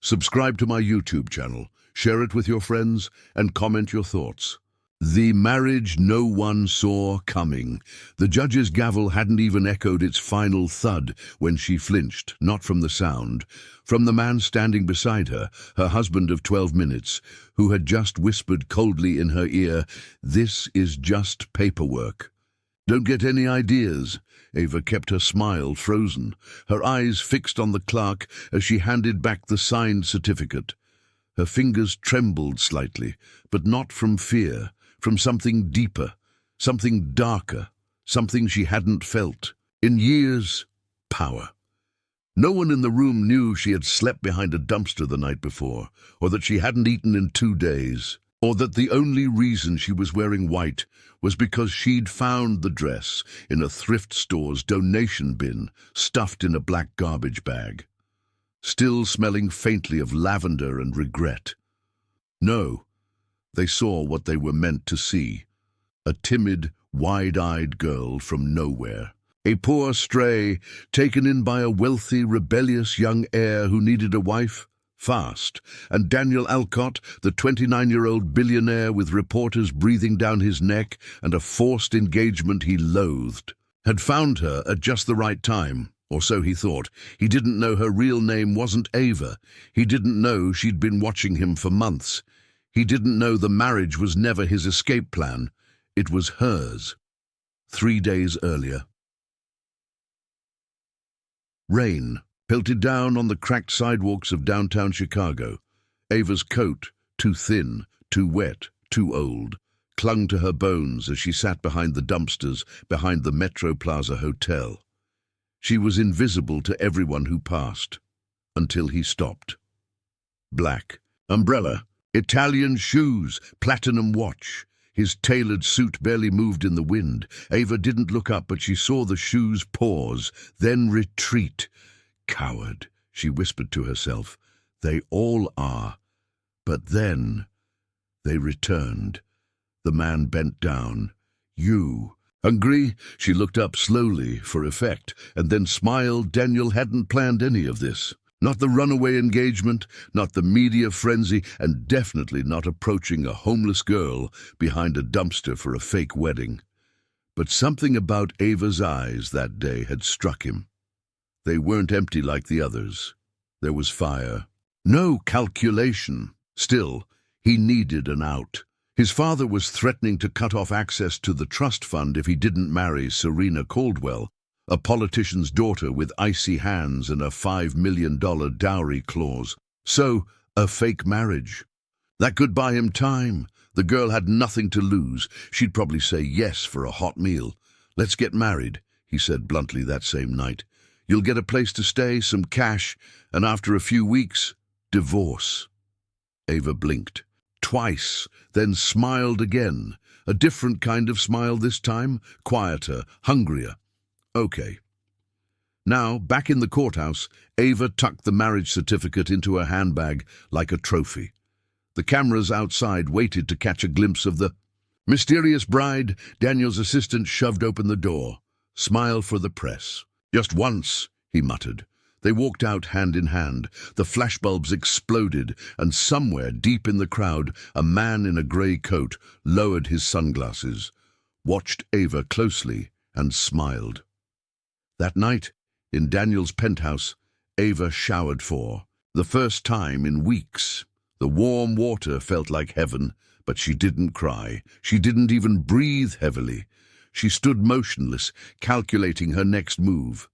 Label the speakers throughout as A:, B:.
A: Subscribe to my YouTube channel, share it with your friends, and comment your thoughts. The marriage no one saw coming. The judge's gavel hadn't even echoed its final thud when she flinched, not from the sound, from the man standing beside her, her husband of 12 minutes, who had just whispered coldly in her ear, "This is just paperwork." "Don't get any ideas." Ava kept her smile frozen, her eyes fixed on the clerk as she handed back the signed certificate. Her fingers trembled slightly, but not from fear, from something deeper, something darker, something she hadn't felt in years: power. No one in the room knew she had slept behind a dumpster the night before, or that she hadn't eaten in 2 days, or that the only reason she was wearing white was because she'd found the dress in a thrift store's donation bin, stuffed in a black garbage bag, still smelling faintly of lavender and regret. No. They saw what they were meant to see: a timid, wide-eyed girl from nowhere. A poor stray, taken in by a wealthy, rebellious young heir who needed a wife fast, and Daniel Alcott, the 29-year-old billionaire with reporters breathing down his neck and a forced engagement he loathed, had found her at just the right time, or so he thought. He didn't know her real name wasn't Ava. He didn't know she'd been watching him for months. He didn't know the marriage was never his escape plan. It was hers. 3 days earlier. Rain pelted down on the cracked sidewalks of downtown Chicago. Ava's coat, too thin, too wet, too old, clung to her bones as she sat behind the dumpsters behind the Metro Plaza Hotel. She was invisible to everyone who passed, until he stopped. Black umbrella, Italian shoes, platinum watch. His tailored suit barely moved in the wind. Ava didn't look up, but she saw the shoes pause, then retreat. Coward, she whispered to herself. They all are. But then they returned. The man bent down. "You hungry?" She looked up slowly for effect, and then smiled. Daniel hadn't planned any of this. Not the runaway engagement, not the media frenzy, and definitely not approaching a homeless girl behind a dumpster for a fake wedding. But something about Ava's eyes that day had struck him. They weren't empty like the others. There was fire. No calculation. Still, he needed an out. His father was threatening to cut off access to the trust fund if he didn't marry Serena Caldwell, a politician's daughter with icy hands and a $5 million dowry clause. So, a fake marriage. That could buy him time. The girl had nothing to lose. She'd probably say yes for a hot meal. "Let's get married," he said bluntly that same night. "You'll get a place to stay, some cash, and after a few weeks, divorce." Ava blinked. Twice, then smiled again. A different kind of smile this time, quieter, hungrier. Okay. Now, back in the courthouse, Ava tucked the marriage certificate into her handbag like a trophy. The cameras outside waited to catch a glimpse of the mysterious bride. Daniel's assistant shoved open the door. "Smile for the press." "Just once," he muttered. They walked out hand in hand. The flashbulbs exploded, and somewhere deep in the crowd, a man in a grey coat lowered his sunglasses, watched Ava closely, and smiled. That night, in Daniel's penthouse, Ava showered for the first time in weeks. The warm water felt like heaven, but she didn't cry. She didn't even breathe heavily. She stood motionless, calculating her next move.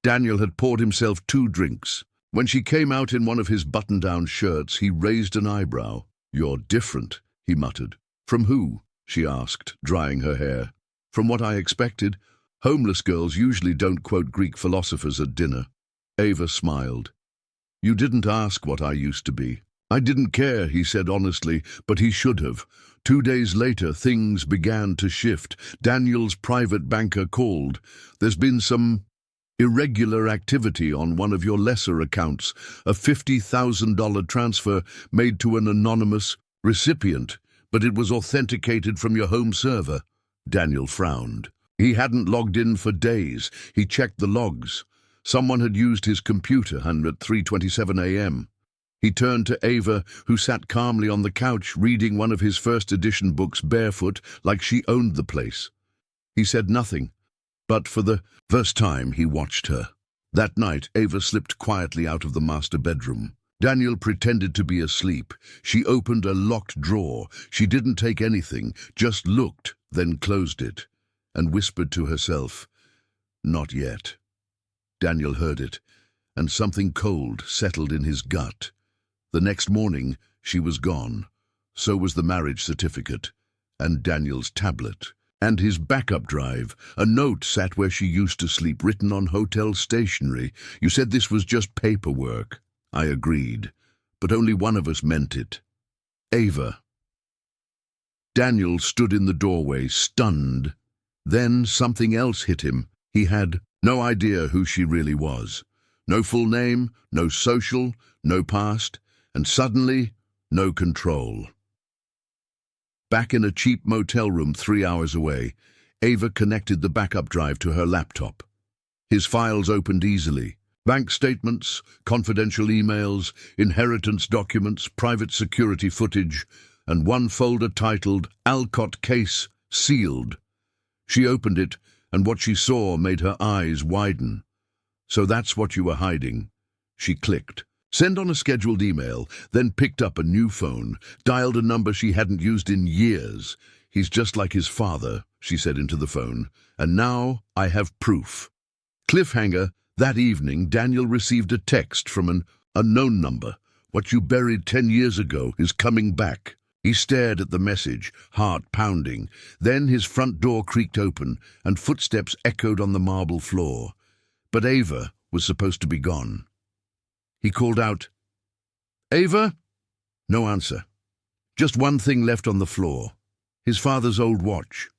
A: Daniel had poured himself 2 drinks. When she came out in one of his button-down shirts, he raised an eyebrow. "You're different," he muttered. "From who?" she asked, drying her hair. "From what I expected. Homeless girls usually don't quote Greek philosophers at dinner." Ava smiled. "You didn't ask what I used to be." "I didn't care," he said honestly, but he should have. 2 days later, things began to shift. Daniel's private banker called. "There's been some irregular activity on one of your lesser accounts. A $50,000 transfer made to an anonymous recipient, but it was authenticated from your home server." Daniel frowned. He hadn't logged in for days. He checked the logs. Someone had used his computer at 3:27 a.m. He turned to Ava, who sat calmly on the couch reading one of his first edition books barefoot, like she owned the place. He said nothing, but for the first time he watched her. That night, Ava slipped quietly out of the master bedroom. Daniel pretended to be asleep. She opened a locked drawer. She didn't take anything, just looked, then closed it, and whispered to herself, "Not yet." Daniel heard it, and something cold settled in his gut. The next morning, she was gone. So was the marriage certificate, and Daniel's tablet, and his backup drive. A note sat where she used to sleep, written on hotel stationery. "You said this was just paperwork." I agreed, but only one of us meant it. Ava. Daniel stood in the doorway, stunned. Then something else hit him. He had no idea who she really was. No full name, no social, no past, and suddenly, no control. Back in a cheap motel room 3 hours away, Ava connected the backup drive to her laptop. His files opened easily. Bank statements, confidential emails, inheritance documents, private security footage, and one folder titled Alcott Case, Sealed. She opened it, and what she saw made her eyes widen. "So that's what you were hiding." She clicked. Send on a scheduled email, then picked up a new phone, dialed a number she hadn't used in years. "He's just like his father," she said into the phone, "and now I have proof." Cliffhanger. That evening, Daniel received a text from an unknown number. "What you buried 10 years ago is coming back." He stared at the message, heart pounding. Then his front door creaked open, and footsteps echoed on the marble floor. But Ava was supposed to be gone. He called out, "Ava?" No answer. Just one thing left on the floor. His father's old watch.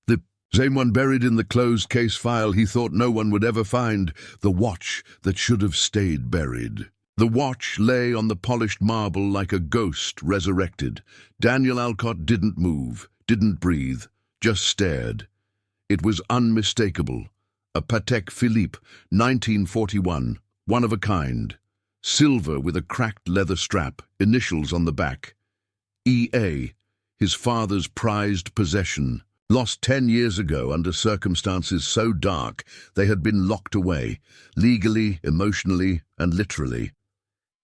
A: The same one buried in the closed case file he thought no one would ever find. The watch that should have stayed buried. The watch lay on the polished marble like a ghost resurrected. Daniel Alcott didn't move, didn't breathe, just stared. It was unmistakable. A Patek Philippe, 1941, one of a kind. Silver with a cracked leather strap, initials on the back. E.A., his father's prized possession. Lost 10 years ago under circumstances so dark they had been locked away, legally, emotionally, and literally.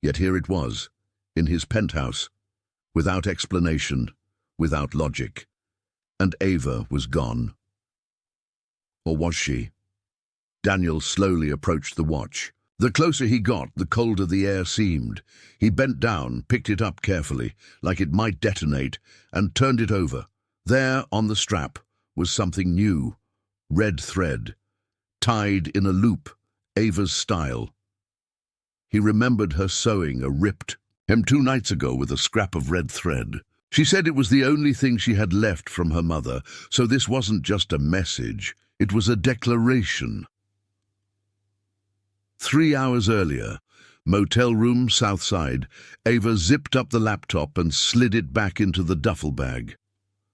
A: Yet here it was, in his penthouse, without explanation, without logic. And Ava was gone. Or was she? Daniel slowly approached the watch. The closer he got, the colder the air seemed. He bent down, picked it up carefully, like it might detonate, and turned it over. There, on the strap, was something new. Red thread, tied in a loop, Ava's style. He remembered her sewing a ripped hem 2 nights ago with a scrap of red thread. She said it was the only thing she had left from her mother, so this wasn't just a message, it was a declaration. 3 hours earlier, motel room, South Side, Ava zipped up the laptop and slid it back into the duffel bag.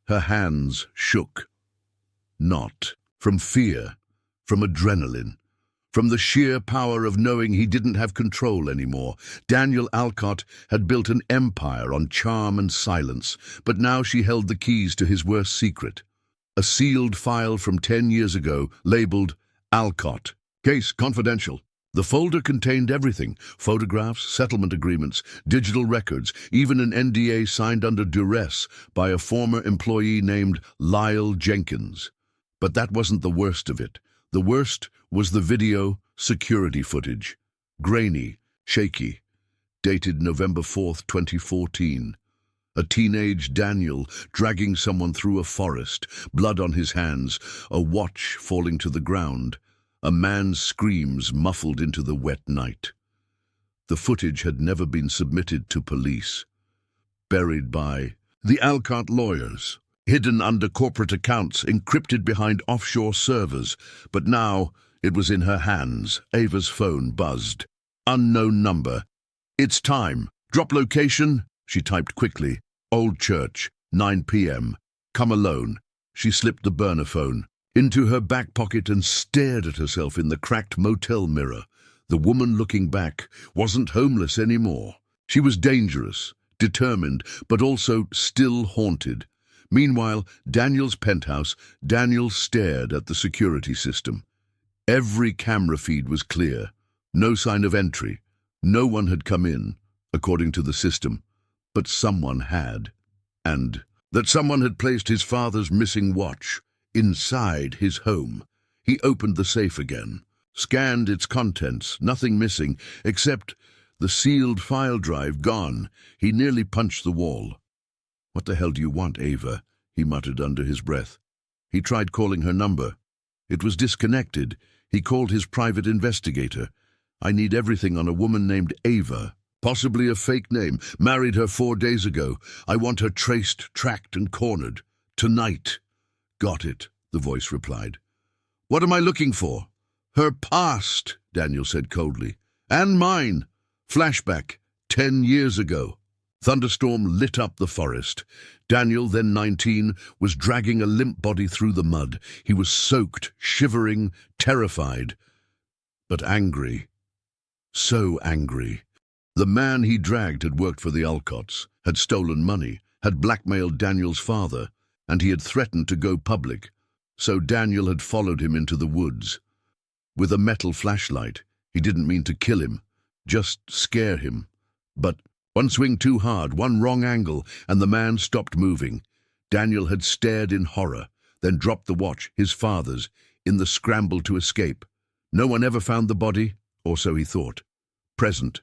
A: Her hands shook. Not from fear, from adrenaline, from the sheer power of knowing he didn't have control anymore. Daniel Alcott had built an empire on charm and silence, but now she held the keys to his worst secret. A sealed file from 10 years ago, labeled Alcott. Case confidential. The folder contained everything: photographs, settlement agreements, digital records, even an NDA signed under duress by a former employee named Lyle Jenkins. But that wasn't the worst of it. The worst was the video security footage. Grainy, shaky, dated November 4th, 2014. A teenage Daniel dragging someone through a forest, blood on his hands, a watch falling to the ground. A man's screams muffled into the wet night. The footage had never been submitted to police. Buried by the Alcott lawyers, hidden under corporate accounts, encrypted behind offshore servers. But now it was in her hands. Ava's phone buzzed. Unknown number. "It's time. Drop location," she typed quickly. "Old Church, 9 p.m. Come alone." She slipped the burner phone into her back pocket and stared at herself in the cracked motel mirror. The woman looking back wasn't homeless anymore. She was dangerous, determined, but also still haunted. Meanwhile, Daniel's penthouse, Daniel stared at the security system. Every camera feed was clear. No sign of entry. No one had come in, according to the system. But someone had. And that someone had placed his father's missing watch inside his home. He opened the safe again, scanned its contents, nothing missing, except the sealed file drive gone. He nearly punched the wall. "What the hell do you want, Ava?" he muttered under his breath. He tried calling her number. It was disconnected. He called his private investigator. "I need everything on a woman named Ava. Possibly a fake name. Married her 4 days ago. I want her traced, tracked, and cornered. Tonight." "Got it," the voice replied. "What am I looking for?" "Her past," Daniel said coldly. "And mine. Flashback, 10 years ago." Thunderstorm lit up the forest. Daniel, then 19, was dragging a limp body through the mud. He was soaked, shivering, terrified, but angry. So angry. The man he dragged had worked for the Alcotts, had stolen money, had blackmailed Daniel's father, and he had threatened to go public. So Daniel had followed him into the woods. With a metal flashlight, he didn't mean to kill him, just scare him. But one swing too hard, one wrong angle, and the man stopped moving. Daniel had stared in horror, then dropped the watch, his father's, in the scramble to escape. No one ever found the body, or so he thought. Present.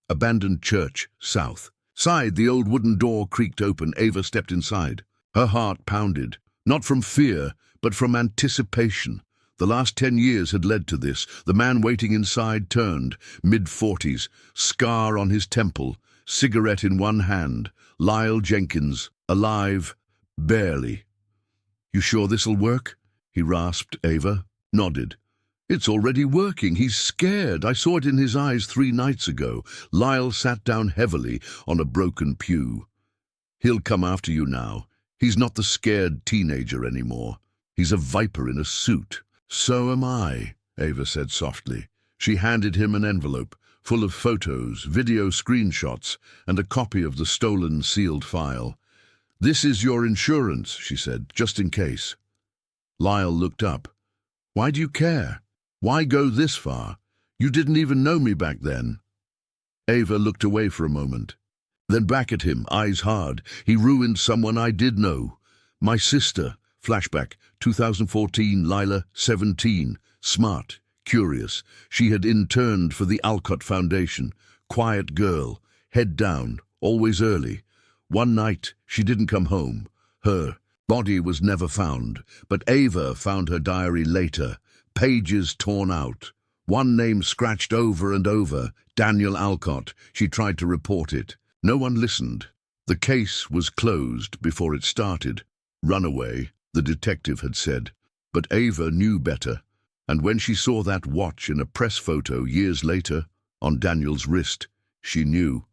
A: Abandoned church, south. Side, the old wooden door creaked open. Ava stepped inside. Her heart pounded, not from fear, but from anticipation. The last 10 years had led to this. The man waiting inside turned, mid-40s, scar on his temple, cigarette in one hand. Lyle Jenkins, alive, barely. "You sure this'll work?" he rasped. Ava nodded. "It's already working. He's scared. I saw it in his eyes 3 nights ago." Lyle sat down heavily on a broken pew. "He'll come after you now. He's not the scared teenager anymore. He's a viper in a suit." "So am I," Ava said softly. She handed him an envelope full of photos, video screenshots, and a copy of the stolen sealed file. "This is your insurance," she said, "just in case." Lyle looked up. "Why do you care? Why go this far? You didn't even know me back then." Ava looked away for a moment, then back at him, eyes hard. "He ruined someone I did know. My sister." Flashback, 2014, Lila, 17, smart, curious. She had interned for the Alcott Foundation. Quiet girl, head down, always early. One night, she didn't come home. Her body was never found, but Ava found her diary later. Pages torn out. One name scratched over and over, Daniel Alcott. She tried to report it. No one listened. The case was closed before it started. Runaway, the detective had said. But Ava knew better. And when she saw that watch in a press photo years later, on Daniel's wrist, she knew.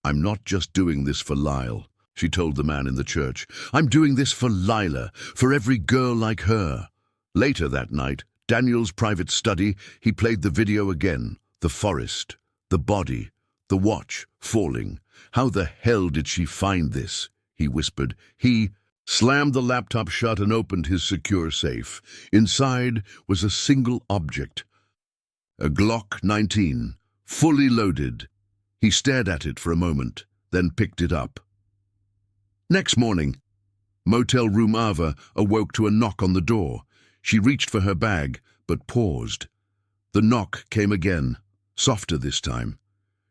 A: "I'm not just doing this for Lyle," she told the man in the church. "I'm doing this for Lila, for every girl like her." Later that night, Daniel's private study, he played the video again. The forest, the body, the watch falling. "How the hell did she find this?" he whispered. He slammed the laptop shut and opened his secure safe. Inside was a single object. A Glock 19, fully loaded. He stared at it for a moment, then picked it up. Next morning, motel room Ava awoke to a knock on the door. She reached for her bag, but paused. The knock came again, softer this time.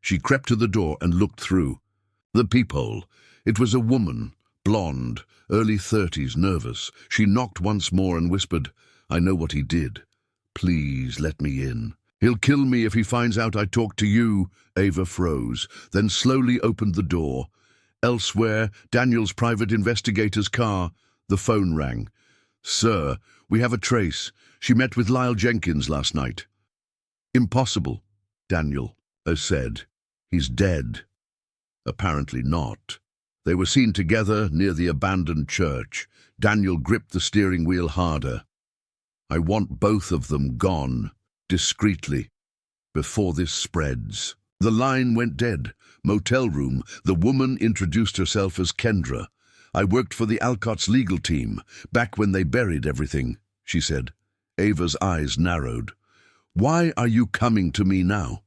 A: She crept to the door and looked through. The peephole. It was a woman, blonde, early 30s, nervous. She knocked once more and whispered, "I know what he did. Please let me in. He'll kill me if he finds out I talked to you." Ava froze, then slowly opened the door. Elsewhere, Daniel's private investigator's car. The phone rang. "Sir, we have a trace. She met with Lyle Jenkins last night." "Impossible," Daniel said. "He's dead." Apparently not. They were seen together near the abandoned church. Daniel gripped the steering wheel harder. "I want both of them gone, discreetly, before this spreads." The line went dead. Motel room. The woman introduced herself as Kendra. "I worked for the Alcott's legal team, back when they buried everything," she said. Ava's eyes narrowed. "Why are you coming to me now?"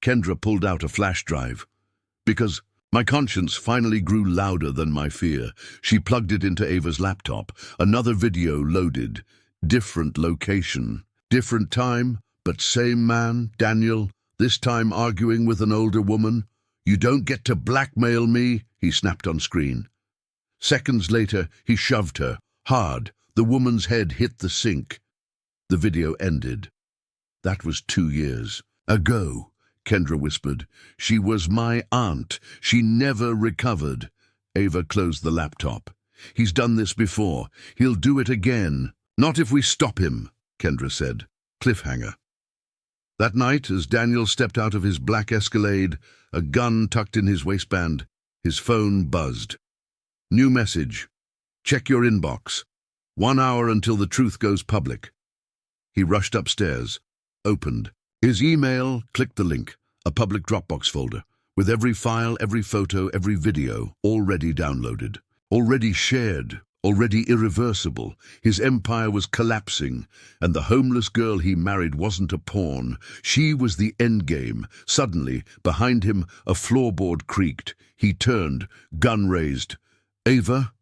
A: Kendra pulled out a flash drive. "Because my conscience finally grew louder than my fear." She plugged it into Ava's laptop. Another video loaded. Different location. Different time, but same man, Daniel, this time arguing with an older woman. "You don't get to blackmail me," he snapped on screen. Seconds later, he shoved her. Hard. The woman's head hit the sink. The video ended. "That was 2 years ago," Kendra whispered. "She was my aunt. She never recovered." Ava closed the laptop. "He's done this before. He'll do it again. Not if we stop him," Kendra said. Cliffhanger. That night, as Daniel stepped out of his black Escalade, a gun tucked in his waistband, his phone buzzed. New message. "Check your inbox. 1 hour until the truth goes public." He rushed upstairs, opened. His email, clicked the link, a public Dropbox folder, with every file, every photo, every video already downloaded, already shared, already irreversible. His empire was collapsing, and the homeless girl he married wasn't a pawn. She was the endgame. Suddenly, behind him, a floorboard creaked. He turned, gun raised. "Ava?"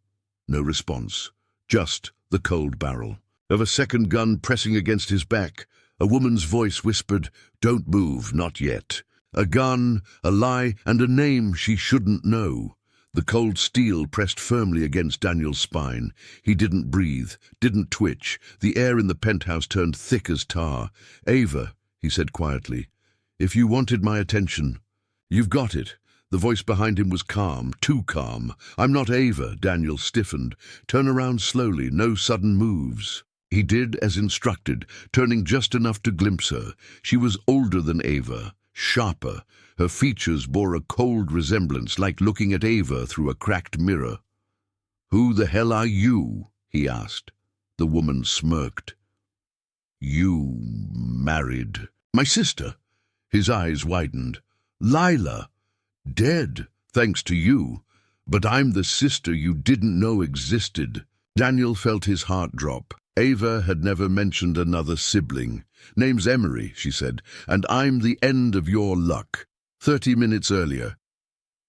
A: No response, just the cold barrel of a second gun pressing against his back. A woman's voice whispered, "Don't move, not yet." A gun, a lie, and a name she shouldn't know. The cold steel pressed firmly against Daniel's spine. He didn't breathe, didn't twitch. The air in the penthouse turned thick as tar. "Ava," he said quietly, "if you wanted my attention, you've got it." The voice behind him was calm, too calm. "I'm not Ava." Daniel stiffened. "Turn around slowly, no sudden moves." He did as instructed, turning just enough to glimpse her. She was older than Ava, sharper. Her features bore a cold resemblance, like looking at Ava through a cracked mirror. "Who the hell are you?" he asked. The woman smirked. "You married my sister." His eyes widened. "Lila. Dead, thanks to you. But I'm the sister you didn't know existed." Daniel felt his heart drop. Ava had never mentioned another sibling. "Name's Emery," she said, "and I'm the end of your luck." 30 minutes earlier.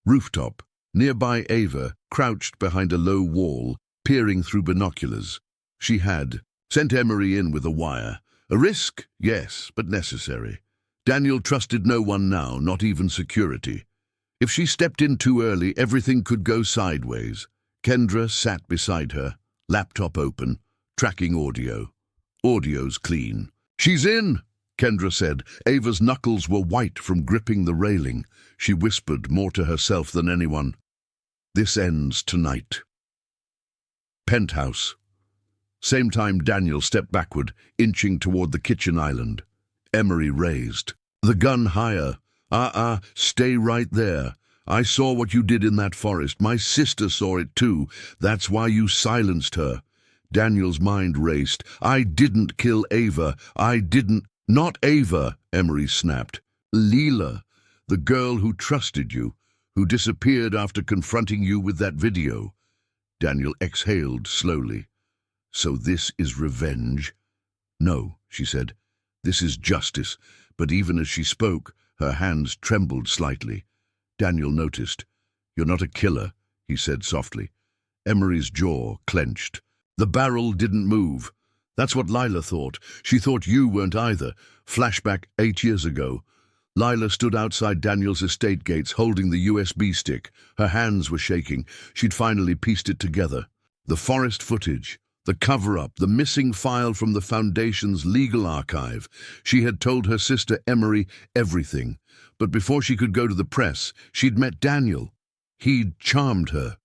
A: Rooftop. Nearby, Ava crouched behind a low wall, peering through binoculars. She had sent Emery in with a wire. A risk, yes, but necessary. Daniel trusted no one now, not even security. If she stepped in too early, everything could go sideways. Kendra sat beside her, laptop open, tracking audio. Audio's clean. "She's in," Kendra said. Ava's knuckles were white from gripping the railing. She whispered more to herself than anyone. "This ends tonight." Penthouse. Same time Daniel stepped backward, inching toward the kitchen island. Emery raised. "The gun higher." Stay right there. I saw what you did in that forest. My sister saw it too. That's why you silenced her." Daniel's mind raced. "I didn't kill Ava. I didn't—" "Not Ava," Emery snapped. "Leela, the girl who trusted you, who disappeared after confronting you with that video." Daniel exhaled slowly. "So this is revenge?" "No," she said. "This is justice." But even as she spoke, her hands trembled slightly. Daniel noticed. "You're not a killer," he said softly. Emery's jaw clenched. The barrel didn't move. That's what Lila thought. She thought you weren't either. Flashback 8 years ago. Lila stood outside Daniel's estate gates holding the USB stick. Her hands were shaking. She'd finally pieced it together. The forest footage, the cover-up, the missing file from the Foundation's legal archive. She had told her sister Emery everything. But before she could go to the press, she'd met Daniel. He'd charmed her,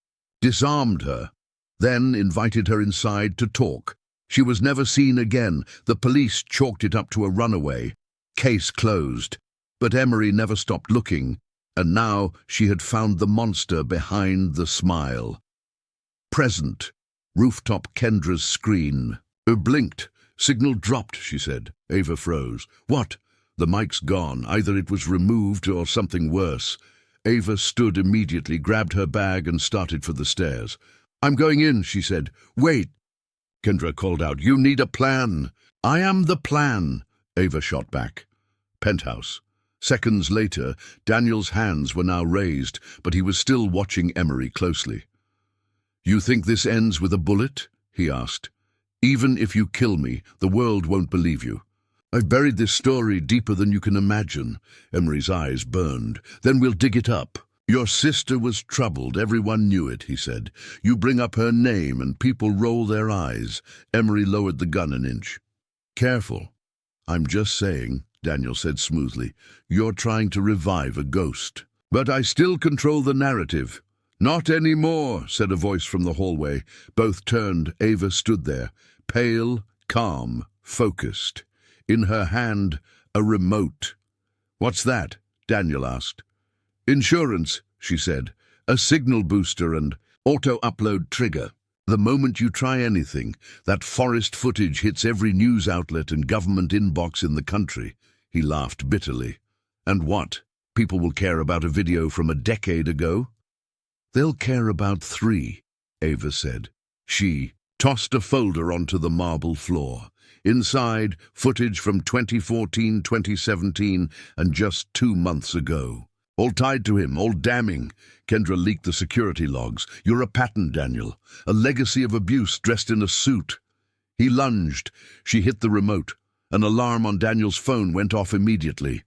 A: disarmed her, then invited her inside to talk. She was never seen again. The police chalked it up to a runaway. Case closed. But Emery never stopped looking, and now she had found the monster behind the smile. Present. Rooftop Kendra's screen. Blinked. "Signal dropped," she said. Ava froze. "What?" The mic's gone. Either it was removed or something worse. Ava stood immediately, grabbed her bag and started for the stairs. "I'm going in," she said. "Wait." Kendra called out, "You need a plan." "I am the plan," Ava shot back. Penthouse. Seconds later, Daniel's hands were now raised, but he was still watching Emery closely. "You think this ends with a bullet?" he asked. "Even if you kill me, the world won't believe you. I've buried this story deeper than you can imagine." Emery's eyes burned. "Then we'll dig it up. Your sister was troubled. Everyone knew it," he said. "You bring up her name and people roll their eyes." Emery lowered the gun an inch. "Careful. I'm just saying," Daniel said smoothly. "You're trying to revive a ghost. But I still control the narrative." "Not anymore," said a voice from the hallway. Both turned. Ava stood there, pale, calm, focused. In her hand, a remote. "What's that?" Daniel asked. "Insurance," she said. "A signal booster and auto-upload trigger. The moment you try anything, that forest footage hits every news outlet and government inbox in the country." He laughed bitterly. "And what? People will care about a video from a decade ago?" "They'll care about 3, Ava said. She tossed a folder onto the marble floor. Inside, footage from 2014, 2017, and just 2 months ago. All tied to him, all damning. Kendra leaked the security logs. "You're a pattern, Daniel. A legacy of abuse dressed in a suit." He lunged. She hit the remote. An alarm on Daniel's phone went off immediately.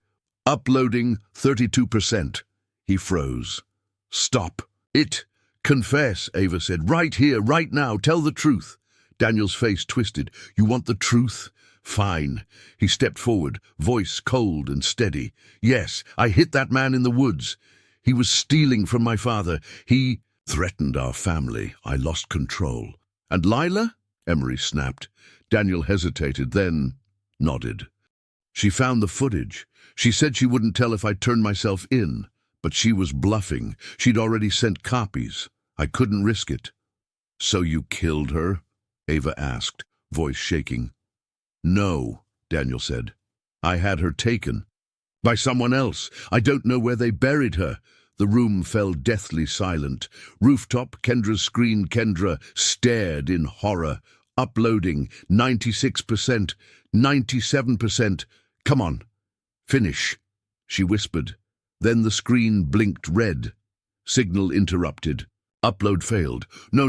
A: "Uploading 32%. He froze. "Stop it. Confess," Ava said. "Right here, right now. Tell the truth." Daniel's face twisted. "You want the truth? Fine." He stepped forward, voice cold and steady. "Yes, I hit that man in the woods. He was stealing from my father. He threatened our family. I lost control." "And Lila?" Emery snapped. Daniel hesitated, then nodded. "She found the footage. She said she wouldn't tell if I turned myself in, but she was bluffing. She'd already sent copies. I couldn't risk it." "So you killed her?" Ava asked, voice shaking. "No," Daniel said. "I had her taken. By someone else. I don't know where they buried her." The room fell deathly silent. Rooftop, Kendra's screen. Kendra stared in horror. "Uploading, 96%, 97%. Come on, finish," she whispered. Then the screen blinked red. Signal interrupted. Upload failed. No.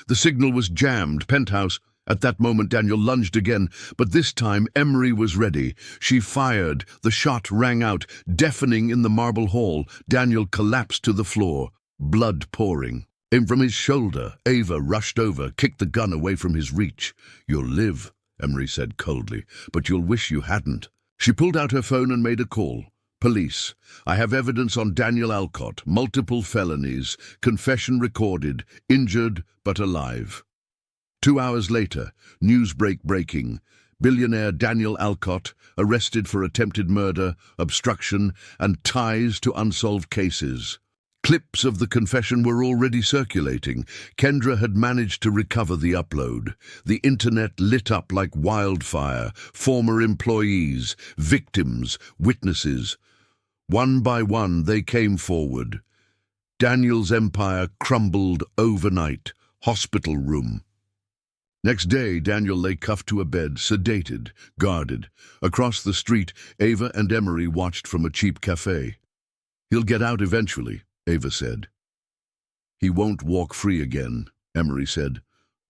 A: The signal was jammed. Penthouse. At that moment, Daniel lunged again, but this time Emery was ready. She fired. The shot rang out, deafening in the marble hall. Daniel collapsed to the floor, blood pouring. Aimed from his shoulder, Ava rushed over, kicked the gun away from his reach. "You'll live," Emery said coldly, "but you'll wish you hadn't." She pulled out her phone and made a call. "Police. I have evidence on Daniel Alcott, multiple felonies, confession recorded, injured but alive." 2 hours later, newsbreak breaking. Billionaire Daniel Alcott, arrested for attempted murder, obstruction, and ties to unsolved cases. Clips of the confession were already circulating. Kendra had managed to recover the upload. The internet lit up like wildfire. Former employees, victims, witnesses. One by one, they came forward. Daniel's empire crumbled overnight. Hospital room. Next day, Daniel lay cuffed to a bed, sedated, guarded. Across the street, Ava and Emery watched from a cheap cafe. "He'll get out eventually," Ava said. "He won't walk free again," Emery said.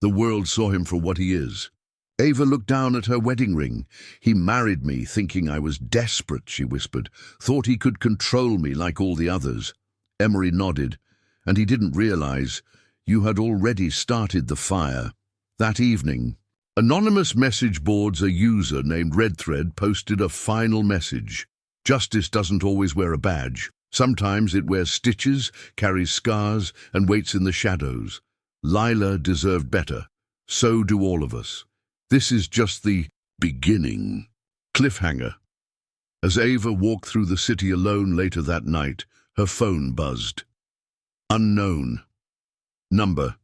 A: "The world saw him for what he is." Ava looked down at her wedding ring. "He married me thinking I was desperate," she whispered. "Thought he could control me like all the others." Emery nodded. "And he didn't realize you had already started the fire." That evening, anonymous message boards, a user named Redthread posted a final message. "Justice doesn't always wear a badge. Sometimes it wears stitches, carries scars, and waits in the shadows. Lila deserved better. So do all of us. This is just the beginning." Cliffhanger. As Ava walked through the city alone later that night, her phone buzzed. Unknown. Number.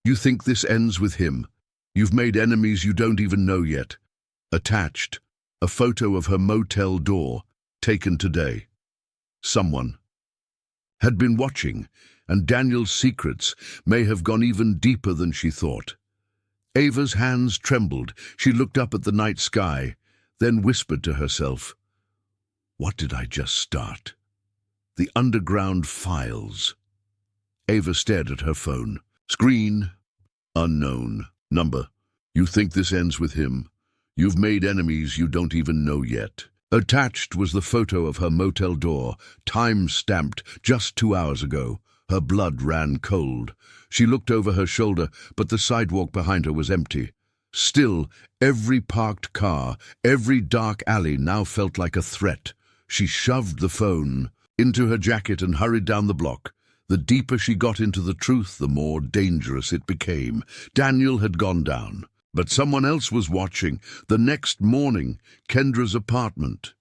A: "You think this ends with him? You've made enemies you don't even know yet." Attached. A photo of her motel door, taken today. Someone had been watching, and Daniel's secrets may have gone even deeper than she thought. Ava's hands trembled. She looked up at the night sky, then whispered to herself, "What did I just start?" The underground files. Ava stared at her phone. Screen, unknown. Number, you think this ends with him? You've made enemies you don't even know yet. Attached was the photo of her motel door, time-stamped just 2 hours ago. Her blood ran cold. She looked over her shoulder, but the sidewalk behind her was empty. Still, every parked car, every dark alley now felt like a threat. She shoved the phone into her jacket and hurried down the block. The deeper she got into the truth, the more dangerous it became. Daniel had gone down, but someone else was watching. The next morning, Kendra's apartment.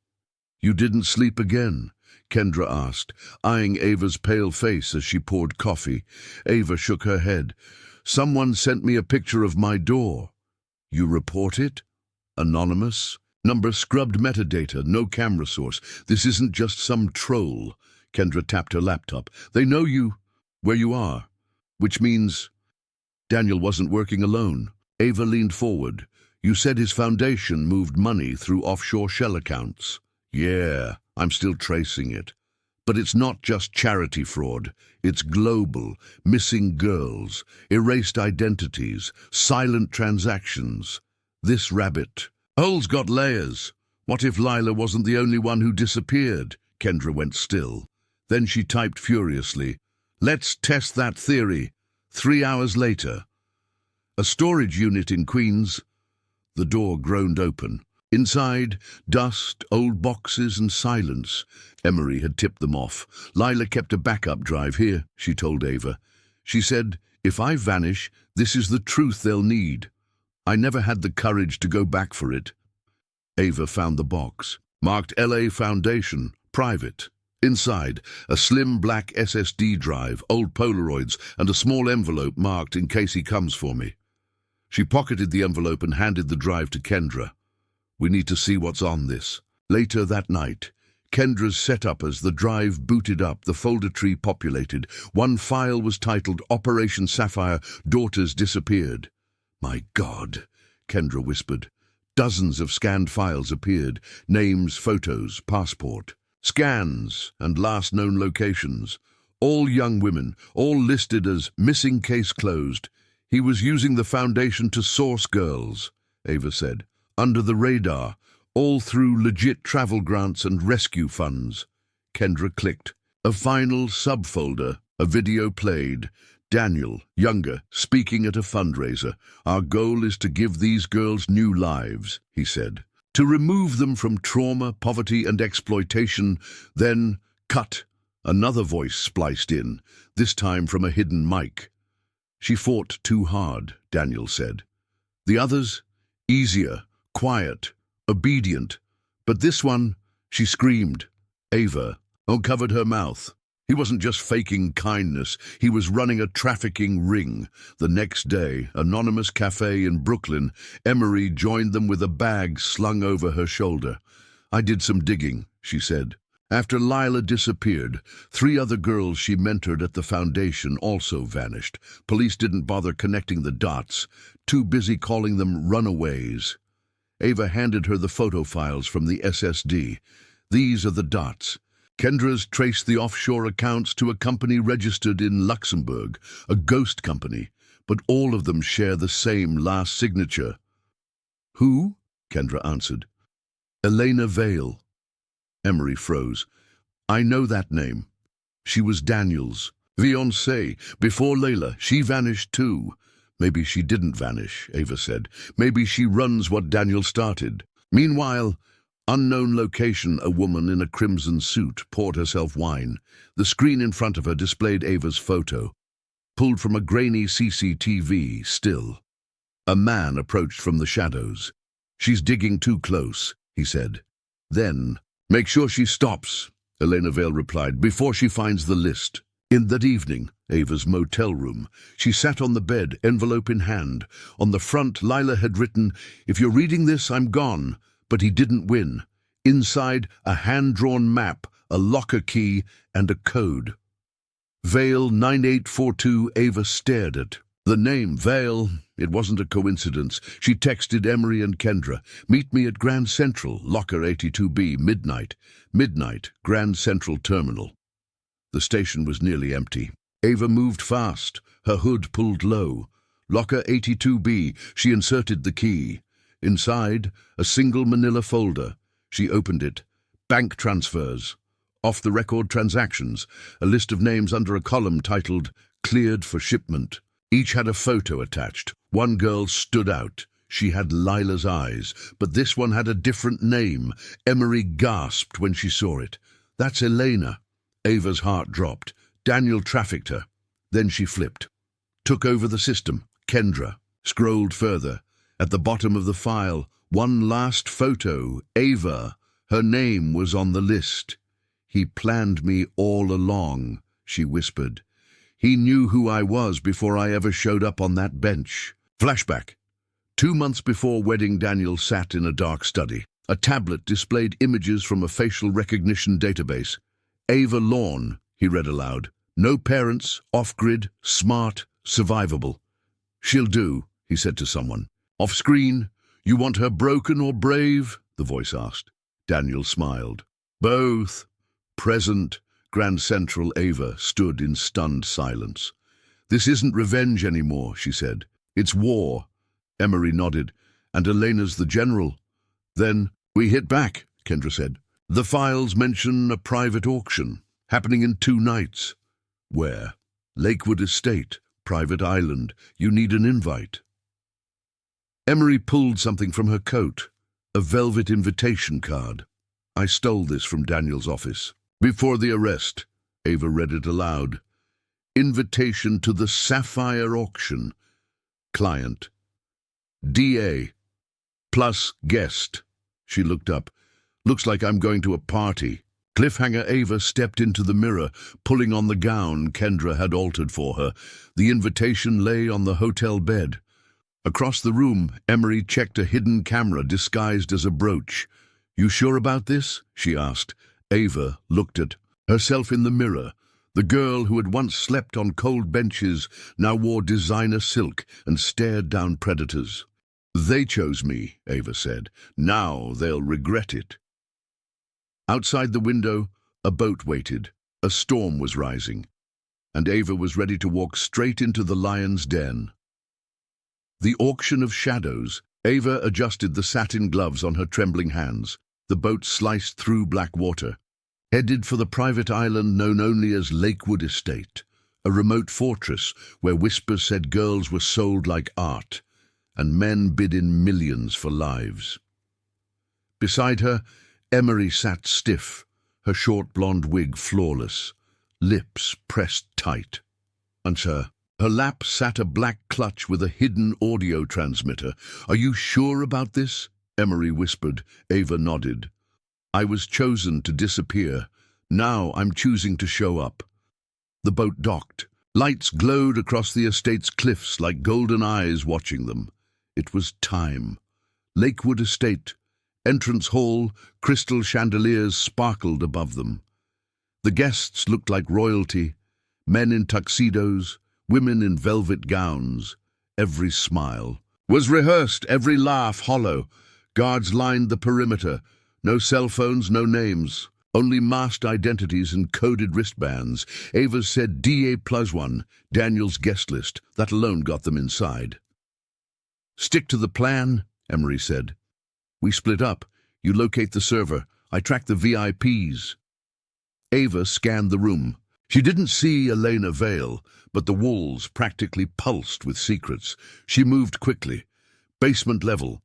A: "You didn't sleep again?" Kendra asked, eyeing Ava's pale face as she poured coffee. Ava shook her head. "Someone sent me a picture of my door." "You report it?" "Anonymous. Number scrubbed metadata, no camera source. This isn't just some troll." Kendra tapped her laptop. "They know where you are, which means Daniel wasn't working alone." Ava leaned forward. "You said his foundation moved money through offshore shell accounts." "Yeah, I'm still tracing it. But it's not just charity fraud. It's global, missing girls, erased identities, silent transactions. This rabbit hole's got layers. What if Lila wasn't the only one who disappeared?" Kendra went still. Then she typed furiously, "Let's test that theory." 3 hours later. A storage unit in Queens. The door groaned open. Inside, dust, old boxes and silence. Emery had tipped them off. Lila kept a backup drive here, she told Ava. She said, "If I vanish, this is the truth they'll need." I never had the courage to go back for it. Ava found the box, marked LA Foundation, private. Inside, a slim black SSD drive, old Polaroids, and a small envelope marked "In case he comes for me." She pocketed the envelope and handed the drive to Kendra. "We need to see what's on this." Later that night, Kendra's setup as the drive booted up, the folder tree populated. One file was titled Operation Sapphire, Daughters Disappeared. "My God," Kendra whispered. Dozens of scanned files appeared, names, photos, passport. Scans and last known locations. All young women, all listed as missing, case closed. "He was using the foundation to source girls," Ava said. "Under the radar, all through legit travel grants and rescue funds." Kendra clicked. A final subfolder, a video played. Daniel, younger, speaking at a fundraiser. "Our goal is to give these girls new lives," he said. "To remove them from trauma, poverty, and exploitation." Then, cut. Another voice spliced in, this time from a hidden mic. "She fought too hard," Daniel said. "The others? Easier, quiet, obedient. But this one," she screamed. Ava uncovered her mouth. He wasn't just faking kindness, he was running a trafficking ring. The next day, anonymous cafe in Brooklyn, Emery joined them with a bag slung over her shoulder. "I did some digging," she said. After Lila disappeared, 3 other girls she mentored at the foundation also vanished. Police didn't bother connecting the dots, too busy calling them runaways. Ava handed her the photo files from the SSD. "These are the dots." Kendra's traced the offshore accounts to a company registered in Luxembourg, a ghost company, but all of them share the same last signature. "Who?" Kendra answered. "Elena Vale." Emery froze. "I know that name. She was Daniel's fiancée. Before Layla, she vanished too." "Maybe she didn't vanish," Ava said. "Maybe she runs what Daniel started." Meanwhile, unknown location, a woman in a crimson suit poured herself wine. The screen in front of her displayed Ava's photo, pulled from a grainy CCTV still. A man approached from the shadows. "She's digging too close," he said. Then, "Make sure she stops," Elena Vale replied, "before she finds the list." In that evening, Ava's motel room, she sat on the bed, envelope in hand. On the front, Lila had written, "If you're reading this, I'm gone. But he didn't win. Inside, a hand-drawn map, a locker key, and a code. Vale 9842. Ava stared at the name Vale. It wasn't a coincidence. She texted Emery and Kendra. Meet me at Grand Central, locker 82B, midnight. Midnight, Grand Central Terminal. The station was nearly empty. Ava moved fast, her hood pulled low. Locker 82B, she inserted the key. Inside, a single manila folder. She opened it. Bank transfers. Off-the-record transactions. A list of names under a column titled, Cleared for Shipment. Each had a photo attached. One girl stood out. She had Lila's eyes, but this one had a different name. Emery gasped when she saw it. That's Elena. Ava's heart dropped. Daniel trafficked her. Then she flipped. Took over the system. Kendra. Scrolled further. At the bottom of the file, one last photo. Ava. Her name was on the list. He planned me all along, she whispered. He knew who I was before I ever showed up on that bench. Flashback. 2 months before wedding, Daniel sat in a dark study. A tablet displayed images from a facial recognition database. Ava Lawn, he read aloud. No parents, off-grid, smart, survivable. She'll do, he said to someone. Off-screen, you want her broken or brave? The voice asked. Daniel smiled. Both. Present. Grand Central. Ava stood in stunned silence. This isn't revenge anymore, she said. It's war. Emery nodded. And Elena's the general. Then, we hit back, Kendra said. The files mention a private auction, happening in 2 nights. Where? Lakewood Estate, private island. You need an invite. Emery pulled something from her coat, a velvet invitation card. I stole this from Daniel's office. Before the arrest, Ava read it aloud. Invitation to the Sapphire Auction. Client. DA. Plus guest. She looked up. Looks like I'm going to a party. Cliffhanger. Ava stepped into the mirror, pulling on the gown Kendra had altered for her. The invitation lay on the hotel bed. Across the room, Emery checked a hidden camera disguised as a brooch. You sure about this? She asked. Ava looked at herself in the mirror. The girl who had once slept on cold benches now wore designer silk and stared down predators. They chose me, Ava said. Now they'll regret it. Outside the window, a boat waited. A storm was rising, and Ava was ready to walk straight into the lion's den. The auction of shadows. Ava adjusted the satin gloves on her trembling hands. The boat sliced through black water, headed for the private island known only as Lakewood Estate, a remote fortress where whispers said girls were sold like art, and men bid in millions for lives. Beside her, Emery sat stiff, her short blonde wig flawless, lips pressed tight. On her lap sat a black clutch with a hidden audio transmitter. Are you sure about this? Emery whispered. Ava nodded. I was chosen to disappear. Now I'm choosing to show up. The boat docked. Lights glowed across the estate's cliffs like golden eyes watching them. It was time. Lakewood Estate. Entrance hall, crystal chandeliers sparkled above them. The guests looked like royalty, men in tuxedos, women in velvet gowns. Every smile was rehearsed, every laugh hollow. Guards lined the perimeter. No cell phones, no names. Only masked identities and coded wristbands. Ava said DA+1, Daniel's guest list. That alone got them inside. Stick to the plan, Emery said. We split up. You locate the server. I track the VIPs. Ava scanned the room. She didn't see Elena Vale, but the walls practically pulsed with secrets. She moved quickly. Basement level.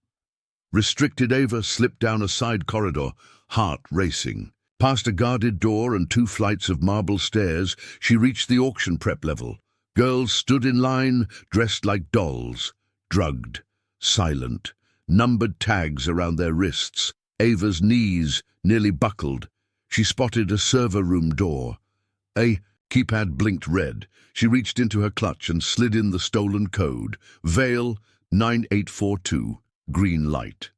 A: Restricted. Ava slipped down a side corridor, heart racing. Past a guarded door and 2 flights of marble stairs, she reached the auction prep level. Girls stood in line, dressed like dolls, drugged, silent, numbered tags around their wrists. Ava's knees nearly buckled. She spotted a server room door. A keypad blinked red. She reached into her clutch and slid in the stolen code. Vale 9842. Green light.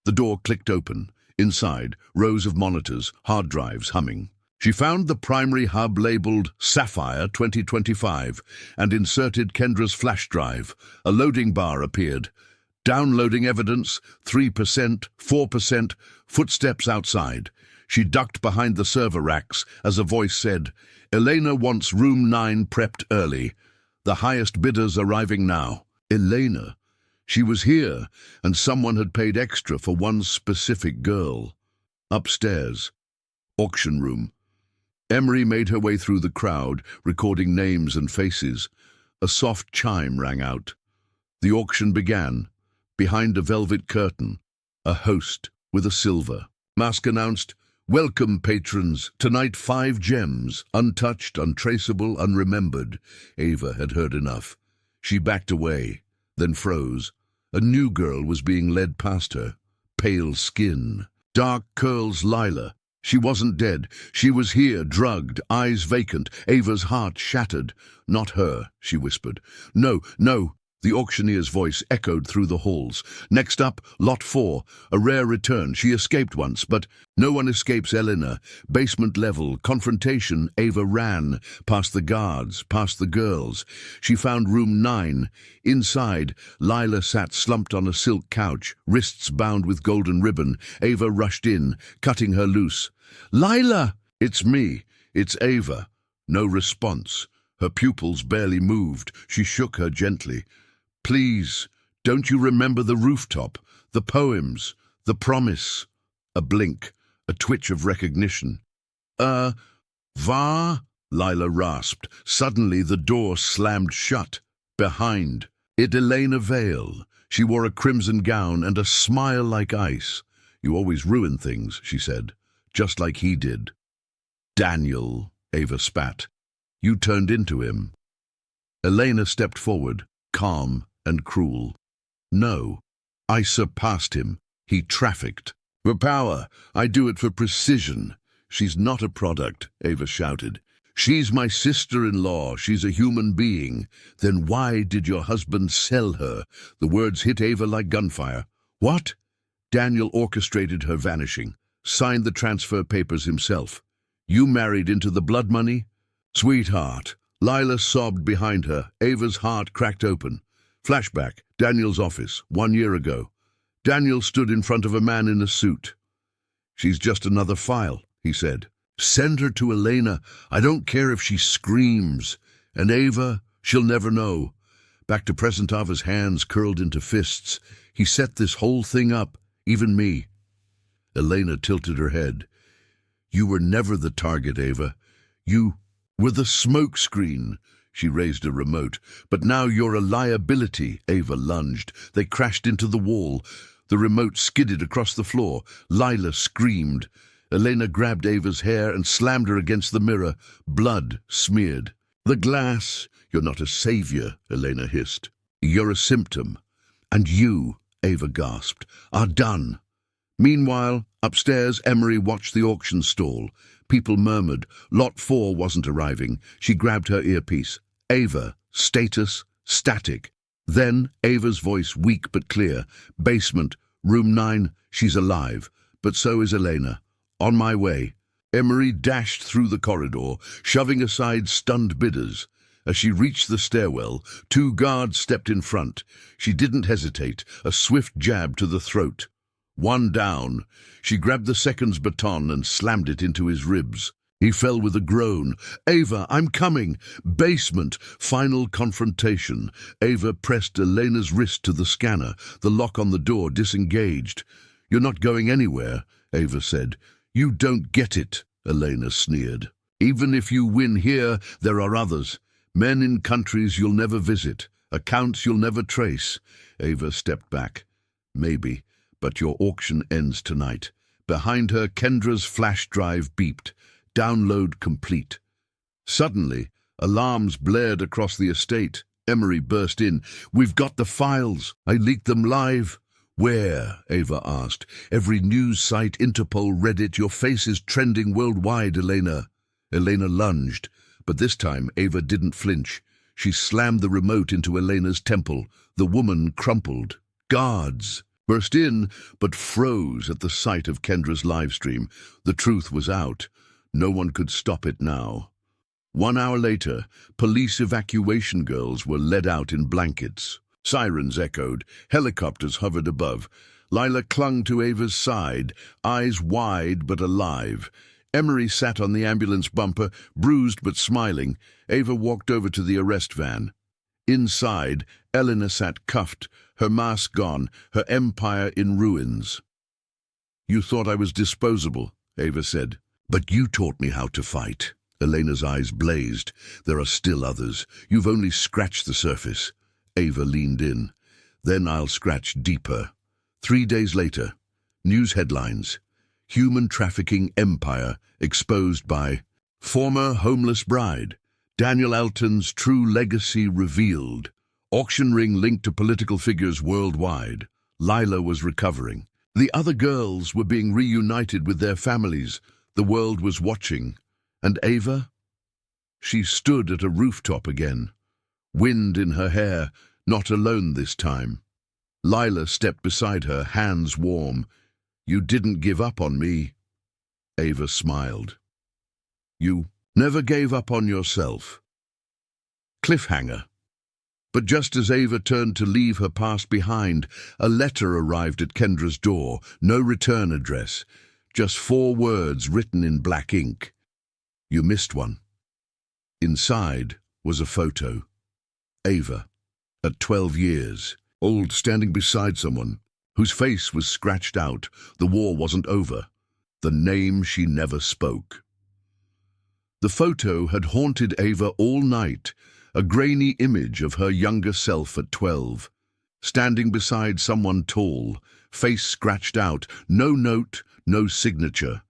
A: The door clicked open. Inside, rows of monitors, hard drives humming. She found the primary hub labeled Sapphire 2025 and inserted Kendra's flash drive. A loading bar appeared. Downloading evidence, 3%, 4%, footsteps outside. She ducked behind the server racks as a voice said, "Elena wants room 9 prepped early. The highest bidders arriving now." Elena. She was here, and someone had paid extra for one specific girl. Upstairs. Auction room. Emery made her way through the crowd, recording names and faces. A soft chime rang out. The auction began. Behind a velvet curtain, a host with a silver mask announced, "Welcome, patrons. Tonight 5 gems, untouched, untraceable, unremembered." Ava had heard enough. She backed away, then froze. A new girl was being led past her. Pale skin, dark curls. Lila. She wasn't dead. She was here, drugged, eyes vacant. Ava's heart shattered. "Not her," she whispered. "No, no." The auctioneer's voice echoed through the halls. "Next up, lot 4. A rare return. She escaped once, but no one escapes Elena. Basement level, confrontation." Ava ran, past the guards, past the girls. She found room 9. Inside, Lila sat slumped on a silk couch, wrists bound with golden ribbon. Ava rushed in, cutting her loose. "Lila!" "It's me. It's Ava." No response. Her pupils barely moved. She shook her gently. "Please, don't you remember the rooftop, the poems, the promise?" A blink, a twitch of recognition. Va?" Lila rasped. Suddenly the door slammed shut. Behind it, Elena Vale. She wore a crimson gown and a smile like ice. "You always ruin things," she said, "just like he did." "Daniel," Ava spat. "You turned into him." Elena stepped forward, calm and cruel. "No, I surpassed him. He trafficked. For power, I do it for precision." "She's not a product," Ava shouted. "She's my sister-in-law. She's a human being." "Then why did your husband sell her?" The words hit Ava like gunfire. "What?" "Daniel orchestrated her vanishing, signed the transfer papers himself. You married into the blood money?" "Sweetheart." Lila sobbed behind her. Ava's heart cracked open. Flashback, Daniel's office, 1 year ago. Daniel stood in front of a man in a suit. "She's just another file," he said. "Send her to Elena. I don't care if she screams. And Ava, she'll never know." Back to Presentava's hands curled into fists. "He set this whole thing up, even me." Elena tilted her head. "You were never the target, Ava. You were the smoke screen." She raised a remote. "But now you're a liability." Ava lunged. They crashed into the wall. The remote skidded across the floor. Lila screamed. Elena grabbed Ava's hair and slammed her against the mirror. Blood smeared. "The glass." "You're not a savior," Elena hissed. "You're a symptom." "And you," Ava gasped, "are done." Meanwhile, upstairs, Emery watched the auction stall. People murmured. Lot 4 wasn't arriving. She grabbed her earpiece. "Ava, status, static." Then Ava's voice, weak but clear. "Basement, room 9, she's alive. But so is Elena. On my way." Emery dashed through the corridor, shoving aside stunned bidders. As she reached the stairwell, 2 guards stepped in front. She didn't hesitate, a swift jab to the throat. 1 down. She grabbed the second's baton and slammed it into his ribs. He fell with a groan. "Ava, I'm coming." Basement, final confrontation. Ava pressed Elena's wrist to the scanner. The lock on the door disengaged. "You're not going anywhere," Ava said. "You don't get it," Elena sneered. "Even if you win here, there are others. Men in countries you'll never visit. Accounts you'll never trace." Ava stepped back. "Maybe. But your auction ends tonight." Behind her, Kendra's flash drive beeped. Download complete. Suddenly, alarms blared across the estate. Emery burst in. "We've got the files. I leaked them live." "Where?" Ava asked. "Every news site, Interpol, Reddit. Your face is trending worldwide, Elena." Elena lunged, but this time Ava didn't flinch. She slammed the remote into Elena's temple. The woman crumpled. "Guards!" burst in, but froze at the sight of Kendra's live stream. The truth was out. No one could stop it now. 1 hour later, police evacuation girls were led out in blankets. Sirens echoed. Helicopters hovered above. Lila clung to Ava's side, eyes wide but alive. Emery sat on the ambulance bumper, bruised but smiling. Ava walked over to the arrest van. Inside, Eleanor sat cuffed, her mask gone, her empire in ruins. "You thought I was disposable," Ava said. "But you taught me how to fight." Elena's eyes blazed. "There are still others. You've only scratched the surface." Ava leaned in. "Then I'll scratch deeper." 3 days later, news headlines. Human trafficking empire exposed by former homeless bride. Daniel Alton's true legacy revealed. Auction ring linked to political figures worldwide. Lila was recovering. The other girls were being reunited with their families. The world was watching. And Ava? She stood at a rooftop again. Wind in her hair, not alone this time. Lila stepped beside her, hands warm. "You didn't give up on me." Ava smiled. "You never gave up on yourself." Cliffhanger. But just as Ava turned to leave her past behind, a letter arrived at Kendra's door. No return address. Just 4 words written in black ink. "You missed one." Inside was a photo. Ava, at 12 years, old, standing beside someone whose face was scratched out. The war wasn't over. The name she never spoke. The photo had haunted Ava all night, a grainy image of her younger self at 12, standing beside someone tall, face scratched out, no note, no signature,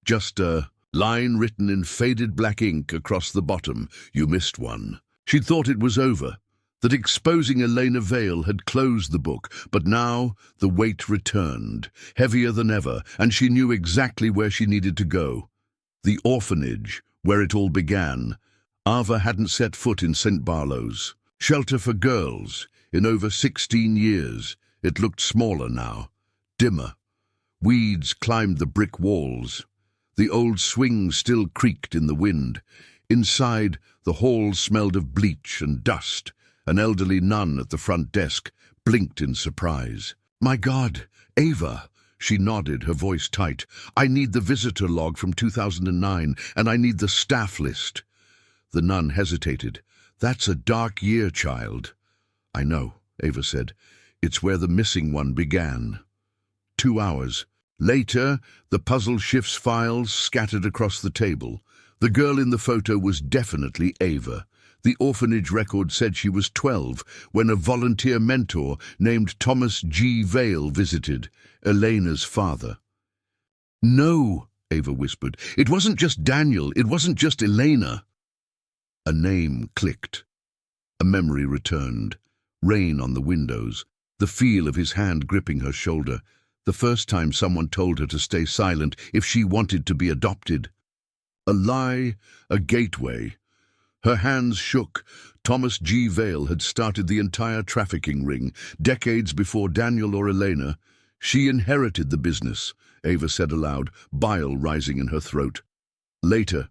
A: just a line written in faded black ink across the bottom. "You missed one." She'd thought it was over, that exposing Elena Vale had closed the book, but now the weight returned, heavier than ever, and she knew exactly where she needed to go. The orphanage, where it all began. Ava hadn't set foot in St. Barlow's. Shelter for girls, in over 16 years. It looked smaller now, dimmer. Weeds climbed the brick walls. The old swing still creaked in the wind. Inside, the hall smelled of bleach and dust. An elderly nun at the front desk blinked in surprise. "My God, Ava!" She nodded, her voice tight. "I need the visitor log from 2009, and I need the staff list." The nun hesitated. "That's a dark year, child." "I know," Ava said. "It's where the missing one began." 2 hours. Later, the puzzle shifts files scattered across the table. The girl in the photo was definitely Ava. The orphanage record said she was 12 when a volunteer mentor named Thomas G. Vale visited, Elena's father. "No," Ava whispered. "It wasn't just Daniel. It wasn't just Elena." A name clicked. A memory returned. Rain on the windows. The feel of his hand gripping her shoulder. The first time someone told her to stay silent if she wanted to be adopted. A lie, a gateway. Her hands shook. Thomas G. Vale had started the entire trafficking ring, decades before Daniel or Elena. She inherited the business, Ava said aloud, bile rising in her throat. Later,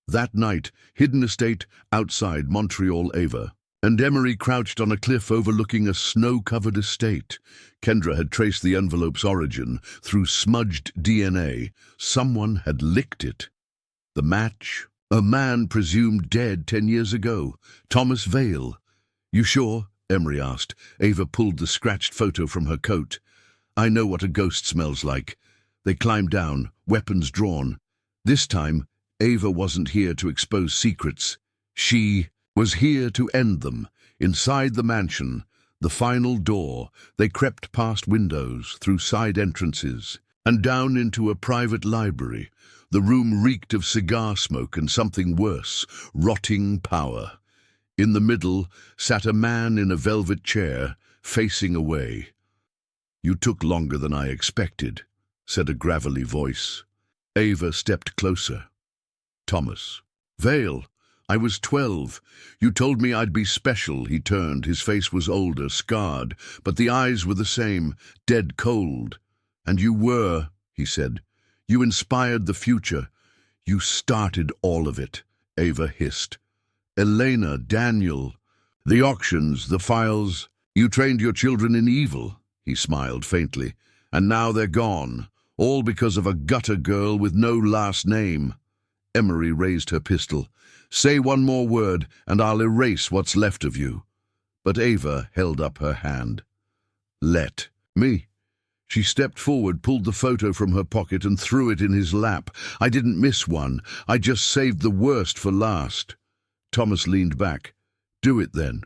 A: that night, hidden estate outside Montreal, Ava, and Emery crouched on a cliff overlooking a snow-covered estate. Kendra had traced the envelope's origin through smudged DNA. Someone had licked it. The match? A man presumed dead 10 years ago. Thomas Vale. "You sure?" Emery asked. Ava pulled the scratched photo from her coat. "I know what a ghost smells like." They climbed down, weapons drawn. This time, Ava wasn't here to expose secrets. She was here to end them. Inside the mansion, the final door, they crept past windows, through side entrances, and down into a private library. The room reeked of cigar smoke and something worse, rotting power. In the middle sat a man in a velvet chair, facing away. "You took longer than I expected," said a gravelly voice. Ava stepped closer. "Thomas." "Vale, I was 12. You told me I'd be special. He turned. His face was older, scarred, but the eyes were the same, dead cold. And you were, he said. You inspired the future. You started all of it, Ava hissed. Elena, Daniel, the auctions, the files. You trained your children in evil, he smiled faintly. And now they're gone, all because of a gutter girl with no last name. Emery raised her pistol. Say one more word, and I'll erase what's left of you. But Ava held up her hand. Let me. She stepped forward, pulled the photo from her pocket and threw it in his lap. I didn't miss one. I just saved the worst for last. Thomas leaned back. Do it then.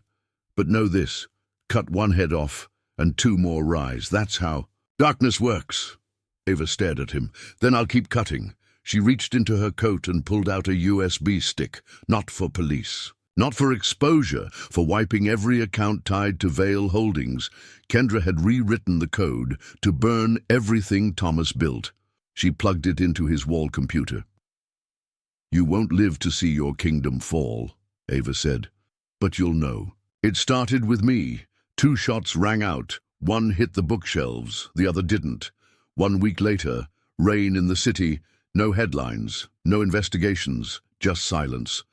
A: But know this. Cut one head off, and 2 more rise. That's how darkness works. Ava stared at him. Then I'll keep cutting. She reached into her coat and pulled out a USB stick. Not for police. Not for exposure, for wiping every account tied to Vale Holdings. Kendra had rewritten the code to burn everything Thomas built. She plugged it into his wall computer. You won't live to see your kingdom fall, Ava said. But you'll know. It started with me. 2 shots rang out. One hit the bookshelves, the other didn't. 1 week later, rain in the city, no headlines, no investigations, just silence.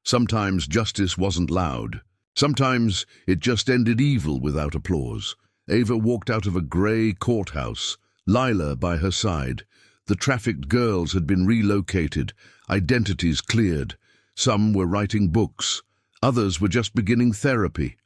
A: Sometimes justice wasn't loud. Sometimes it just ended evil without applause. Ava walked out of a grey courthouse, Lila by her side. The trafficked girls had been relocated, identities cleared. Some were writing books. Others were just beginning therapy.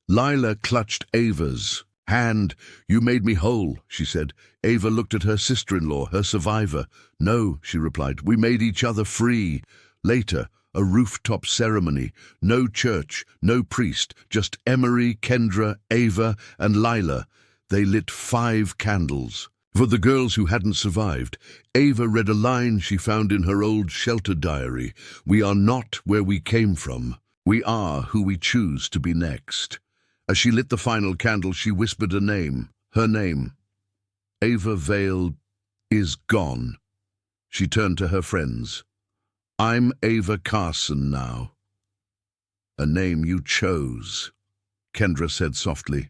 A: Lila clutched Ava's hand. You made me whole, she said. Ava looked at her sister-in-law, her survivor. No, she replied, we made each other free. Later, a rooftop ceremony. No church, no priest, just Emery, Kendra, Ava, and Lila. They lit 5 candles. For the girls who hadn't survived, Ava read a line she found in her old shelter diary. We are not where we came from. We are who we choose to be next. As she lit the final candle, she whispered a name, her name. Ava Vale is gone. She turned to her friends. I'm Ava Carson now. A name you chose, Kendra said softly.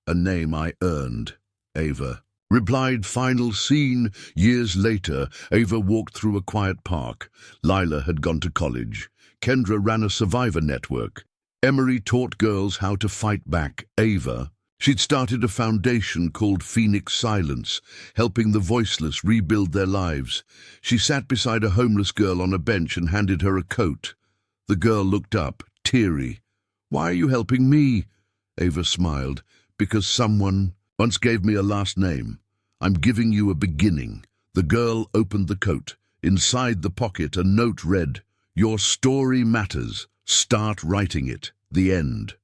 A: A name I earned, Ava replied. Final scene. Years later, Ava walked through a quiet park. Lila had gone to college. Kendra ran a survivor network. Emery taught girls how to fight back. Ava, she'd started a foundation called Phoenix Silence, helping the voiceless rebuild their lives. She sat beside a homeless girl on a bench and handed her a coat. The girl looked up, teary. Why are you helping me? Ava smiled. Because someone once gave me a last name. I'm giving you a beginning. The girl opened the coat. Inside the pocket, a note read, Your story matters. Start writing it. The end.